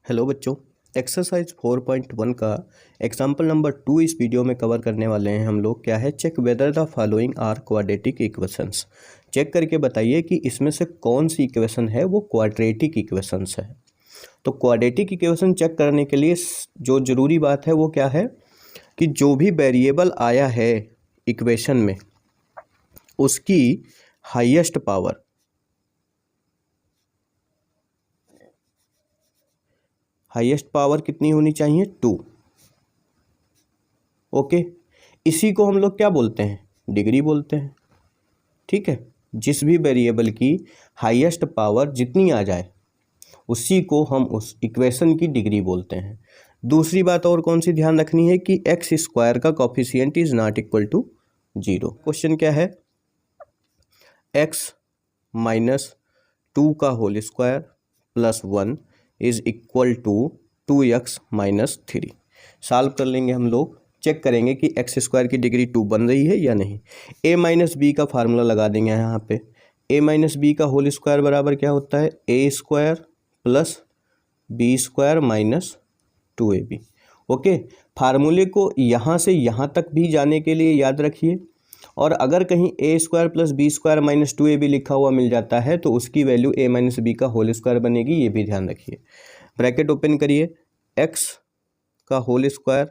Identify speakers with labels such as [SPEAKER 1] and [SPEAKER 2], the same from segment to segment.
[SPEAKER 1] Hello बच्चों, exercise 4.1 का example number 2 इस वीडियो में कवर करने वाले हैं हम लोग। क्या है? Check whether the following are quadratic equations. Check करके बताइए कि इसमें से कौन सी इक्वेशन है वो क्वाड्रेटिक इक्वेशंस है। तो क्वाड्रेटिक इक्वेशन चेक करने के लिए जो ज़रूरी बात है वो क्या है कि जो भी वेरिएबल आया है इक्वेशन में उसकी हाईएस्ट पावर कितनी होनी चाहिए? 2। ओके, इसी को हम लोग क्या बोलते हैं? डिग्री बोलते हैं। ठीक है, जिस भी वेरिएबल की हाईएस्ट पावर जितनी आ जाए उसी को हम उस इक्वेशन की डिग्री बोलते हैं। दूसरी बात और कौन सी ध्यान रखनी है कि एक्स स्क्वायर का coefficient is not equal to 0। Question क्या है? एक्स माइनस 2 का whole square plus 1 is equal to 2x minus 3। Solve कर लेंगे हम लोग। चेक करेंगे कि एक्स स्क्वायर की डिग्री 2 बन रही है या नहीं। a माइनस बी का फार्मूला लगा देंगे यहाँ पे। a माइनस बी का होल स्क्वायर बराबर क्या होता है? a square plus B square minus 2ab। Okay, फार्मूले को यहाँ से यहाँ तक भी जाने के लिए याद रखिए, और अगर कहीं a square plus B square minus 2ab लिखा हुआ मिल जाता है तो उसकी वैल्यू a माइनस बी का होल स्क्वायर बनेगी, ये भी ध्यान रखिए। ब्रैकेट ओपन करिए, x का होल स्क्वायर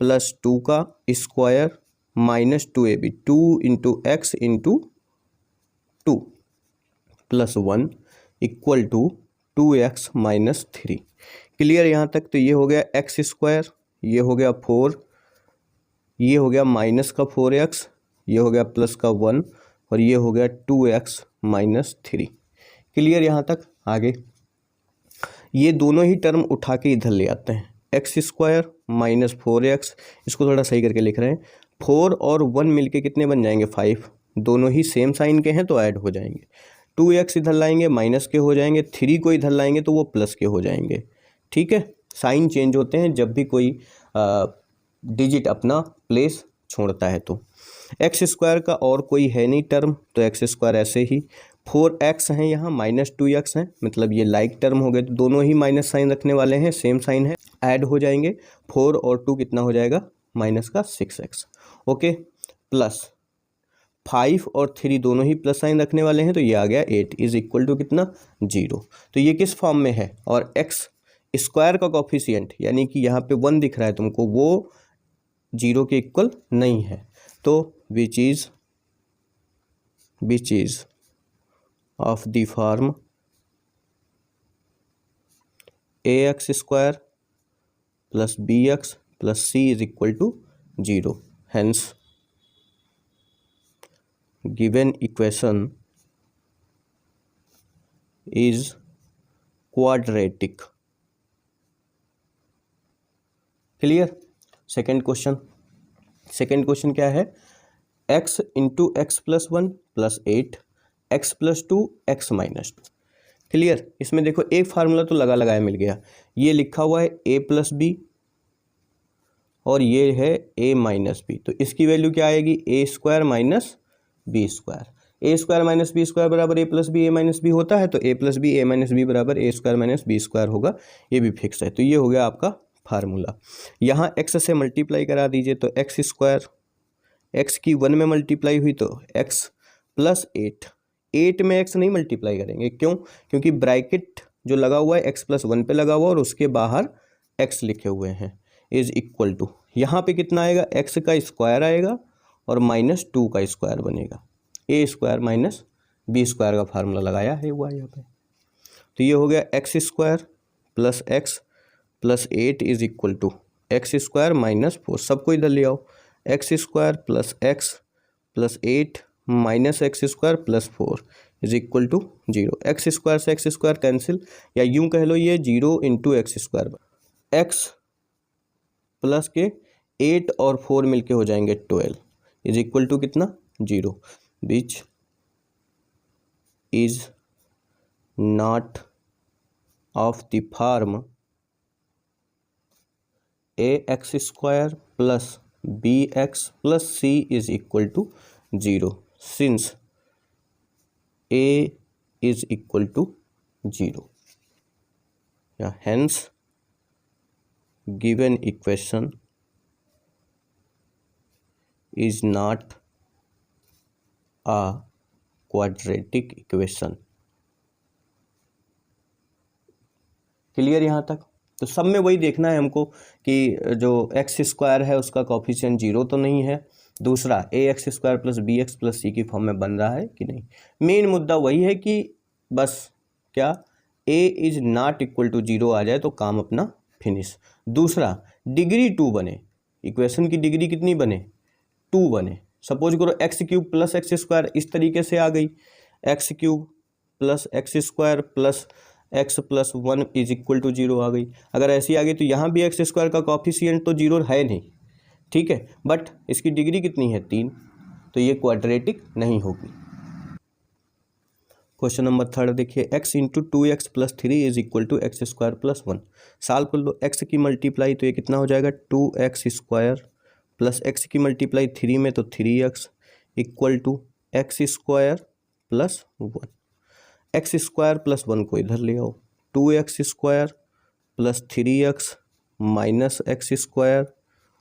[SPEAKER 1] प्लस 2 का square minus 2ab, 2 into X into 2 plus 1 equal to 2x minus 3। Clear यहाँ तक? तो ये हो गया एक्स स्क्वायर, ये हो गया 4, ये हो गया माइनस का 4x, ये हो गया प्लस का 1, और ये हो गया 2x माइनस 3। क्लियर यहाँ तक? आगे ये दोनों ही टर्म उठा के इधर ले आते हैं। एक्स स्क्वायर माइनस 4x, इसको थोड़ा सही करके लिख रहे हैं। 4 और 1 मिलके कितने बन जाएंगे? 5। दोनों ही सेम साइन के हैं तो ऐड हो जाएंगे। 2x इधर लाएंगे माइनस के हो जाएंगे, 3 को इधर लाएंगे तो वो प्लस के हो जाएंगे। ठीक है, साइन चेंज होते हैं जब भी कोई डिजिट अपना प्लेस छोड़ता है। तो एक्स स्क्वायर का और कोई है नहीं टर्म, तो एक्स स्क्वायर ऐसे ही। 4x हैं यहाँ, माइनस 2x हैं, मतलब ये लाइक टर्म हो गए तो दोनों ही माइनस साइन रखने वाले हैं, सेम साइन है, ऐड हो जाएंगे। 4 और 2 कितना हो जाएगा? माइनस का 6x। ओके, प्लस 5 और 3 दोनों ही प्लस साइन रखने वाले हैं तो ये आ गया 8 इज इक्वल टू कितना? 0। तो ये किस फॉर्म में है? और एक्स स्क्वायर का कोफिशिएंट यानी कि यहाँ पे 1 दिख रहा है तुमको, वो 0 के इक्वल नहीं है। तो which is of the form ax square plus bx plus c is equal to 0. Hence given equation is quadratic. Clear? Second question क्या है? x into x plus 1 plus 8 x plus 2 x minus 2। Clear? इसमें देखो एक formula तो लगाया मिल गया। ये लिखा हुआ है a प्लस बी और ये है a माइनस बी, तो इसकी वैल्यू क्या आएगी? a square minus B square. a square minus B square बराबर a plus B A minus B होता है, तो a plus B A minus B बराबर a square minus B square होगा, ये भी फिक्स है। तो ये हो गया आपका फार्मूला। यहाँ x से मल्टीप्लाई करा दीजिए तो एक्स स्क्वायर, x की 1 में मल्टीप्लाई हुई तो x प्लस 8 में x नहीं मल्टीप्लाई करेंगे। क्यों? क्योंकि ब्रैकेट जो लगा हुआ है x प्लस 1 पे लगा हुआ और उसके बाहर x लिखे हुए हैं, इज इक्वल टू, यहाँ पे कितना आएगा? x का स्क्वायर आएगा और माइनस 2 का स्क्वायर बनेगा। a square minus B square का फार्मूला लगाया है हुआ यहाँ पे। तो ये हो गया X square plus X plus 8 is equal to X square minus 4। सबको इधर ले आओ, X square plus X plus 8 minus X square plus 4 is equal to 0। X square से एक्स स्क्वायर कैंसिल, या यूं कह लो ये 0 into X square. X plus के 8 और 4 मिलके हो जाएंगे 12 इज इक्वल टू कितना? 0। Which is not of the form A X square plus B X plus C is equal to 0 since a is equal to 0, या hence given equation is not a quadratic equation. Clear यहाँ तक? तो सब में वही देखना है हमको कि जो एक्स स्क्वायर है उसका कोफिशिएंट 0 तो नहीं है, दूसरा A X square plus B X plus C की फॉर्म में बन रहा है कि नहीं। मेन मुद्दा वही है कि बस क्या ए इज नॉट इक्वल टू 0 आ जाए तो काम अपना फिनिश। दूसरा डिग्री 2 बने, इक्वेशन की डिग्री कितनी बने, 2 बने। सपोज करो X cube plus X square इस तरीके से आ गई, X cube plus X square plus X plus 1 is equal to 0 आ गई। अगर ऐसी आ गई तो यहाँ भी एक्स स्क्वायर का कोफिशिएंट तो 0 है नहीं, ठीक है, बट इसकी डिग्री कितनी है 3, तो ये क्वाड्रेटिक नहीं होगी। क्वेश्चन नंबर 3 देखिए, x into 2x plus 3 is equal to X square plus 1। Solve कर लो x की मल्टीप्लाई तो ये कितना हो जाएगा 2x स्क्वायर प्लस x की मल्टीप्लाई 3 में तो 3x equal to X square plus 1। X square plus 1 को इधर ले आओ, 2x square plus 3x minus X square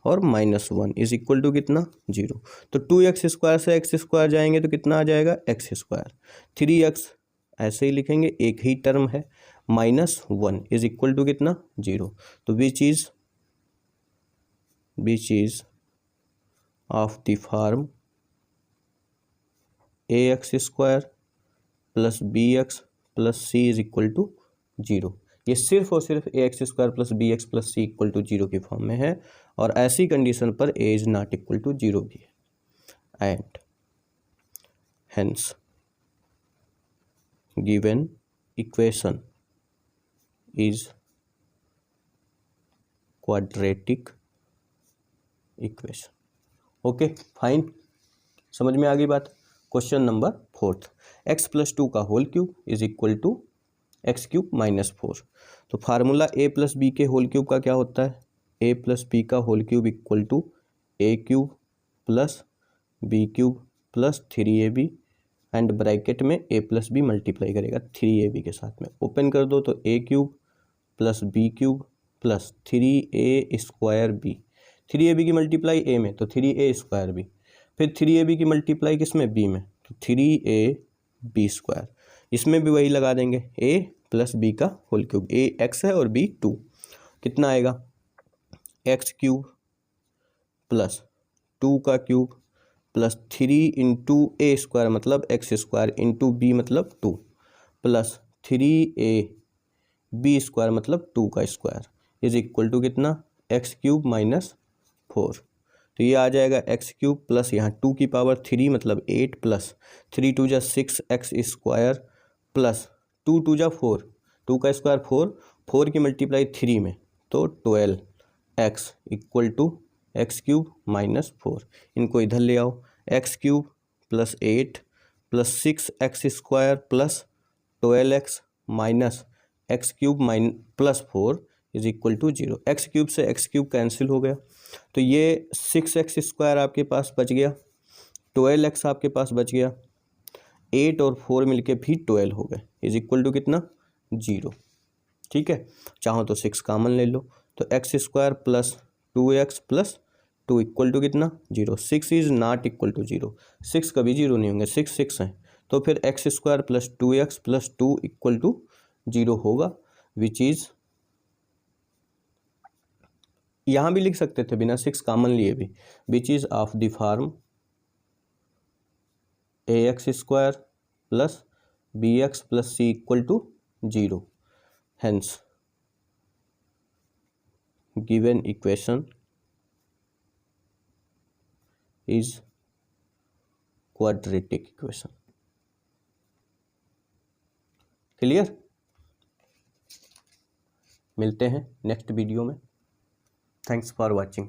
[SPEAKER 1] और माइनस 1 इज इक्वल टू कितना 0। तो 2x स्क्वायर से एक्स स्क्वायर जाएंगे तो कितना आ जाएगा एक्स स्क्वायर, 3x ऐसे ही लिखेंगे एक ही टर्म है, माइनस 1 इज इक्वल टू कितना 0। तो which is of the form A X square plus B X plus C is equal to 0। ये सिर्फ और सिर्फ A X square plus B X plus C equal to 0 की form में है, और ऐसी कंडीशन पर A is not equal to 0 भी है। And hence given equation is quadratic equation. Okay fine, समझ में आ गई बात। क्वेश्चन नंबर 4, एक्स प्लस 2 का whole cube is equal to X cube minus 4। तो फार्मूला ए प्लस बी के होल क्यूब का क्या होता है, ए प्लस बी का whole cube equal to A cube plus B cube plus 3ab and bracket में A plus B multiply करेगा 3ab के साथ में, ओपन कर दो तो A cube plus B cube plus 3a square B, 3ab की मल्टीप्लाई ए में तो 3a स्क्वायर बी, फिर 3ab की मल्टीप्लाई किस में बी में तो 3ab स्क्वायर, इसमें भी वही लगा देंगे a प्लस बी का होल क्यूब, a x है और b 2, कितना आएगा एक्स क्यूब प्लस 2 का क्यूब प्लस 3 इंटू ए स्क्वायर मतलब एक्स स्क्वायर इंटू बी मतलब 2 प्लस 3ab स्क्वायर मतलब 2 का स्क्वायर इज इक्वल टू कितना एक्स क्यूब माइनस 4। तो ये आ जाएगा एक्स क्यूब प्लस यहाँ 2 की पावर 3 मतलब 8 प्लस 3 2 जा 6 एक्स स्क्वायर प्लस 2 2 जा 4, 2 का स्क्वायर 4, 4 की मल्टीप्लाई 3 में तो 12 X equal to X cube minus 4। इनको इधर ले आओ, X cube plus 8 plus 6 X square plus 12x minus X cube plus 4 is equal to 0। X cube से एक्स क्यूब कैंसिल हो गया, तो ये 6x स्क्वायर आपके पास बच गया, 12x आपके पास बच गया, 8 और 4 मिलके भी 12 हो गए इज इक्वल टू कितना 0। ठीक है, चाहो तो 6 कॉमन ले लो, तो X square plus 2x plus 2 equal to कितना 0। 6 इज नॉट इक्वल टू 0, 6 कभी 0 नहीं होंगे, 6 6 हैं, तो फिर X square plus 2x plus 2 equal to 0 होगा, विच इज यहाँ भी लिख सकते थे बिना 6 कॉमन लिए भी, which is of the form A X square plus B X plus C equal to 0। Hence given equation is quadratic equation. Clear, मिलते हैं नेक्स्ट वीडियो में। Thanks for watching.